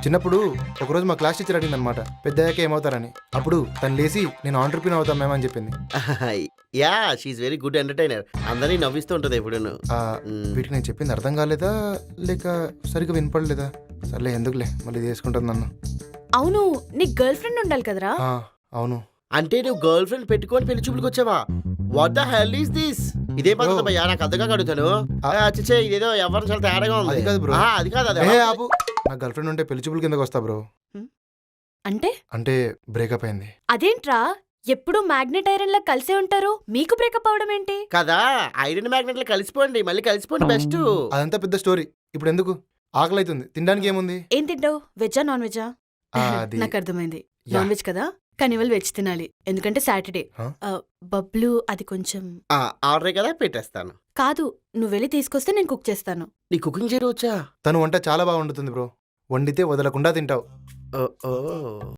చిన్నప్పుడు ఒకరోజు మా క్లాస్ టీచర్ అడిగింది అనమాట పెద్దయ్యాక ఏమవుతారని. అప్పుడు తను లేచి నేను ఆంటర్ప్రీనర్ అవుతాం మేమని అని చెప్పింది. Yeah she very good entertainer. అందరినీ నవ్విస్తూ ఉంటుంది ఎప్పుడు. ఆ, వీటికి నేను చెప్పింది అర్థం కాలేదా లేక సరిగ్గా వినపడలేదా? సర్లే ఎందుకులే, మళ్ళీ ఇది వేసుకుంటుంది నన్ను. అవును, నీకు గర్ల్ ఫ్రెండ్ ఉండాలి కదరా? ఆ, అవును. అంటే నువ్వు గర్ల్ ఫ్రెండ్ పెట్టుకొని పెళ్లి చూపులకు వచ్చావా? What the hell is this? ఇదే పద్ధతి భయ్యా, నాకు అర్థంగా అడుగుతాను. చచ్చే ఇదేదో ఎవరు చాలా తేడాగా ఉంది. అది కాదు బ్రో. అది కాదు, అది ఏ ఆపు, నా గర్ల్ ఫ్రెండ్ ఉంటే పెళ్లి చూపుల కిందకి వస్తా బ్రో. అంటే అంటే బ్రేకప్ అయింది. అదేంట్రా, ఎప్పుడు మ్యాగ్నెట్ ఐరన్ లా కలిసే ఉంటారు, మీకు బ్రేకప్ అవడం ఏంటి? కదా, ఐరన్ మ్యాగ్నెట్ లో కలిసిపోండి, మళ్ళీ కలిసిపోండి బెస్ట్. అదంతా పెద్ద స్టోరీ, ఇప్పుడు ఎందుకు? ఆకలి అవుతుంది, తినడానికి ఏముంది? ఏం తింటావు, వెజ్జా నాన్ వెజ్జా? అది నాకు అర్థమైంది, యా. నాన్ వెజ్ కదా, కానీ ఇవాళ వెజ్ తినాలి ఎందుకంటే సాటర్డే. Huh? బబ్లు అది కొంచెం ఆర్డర్ కదా, పెట్టేస్తాను. కాదు, నువ్వు వెళ్ళి తీసుకొస్తే నేను కుక్ చేస్తాను. నీ కుకింగ్ చేయవచ్చా? తను వంట చాలా బాగా వండుతుంది బ్రో, వండితే వదలకుండా తింటావు. ఓ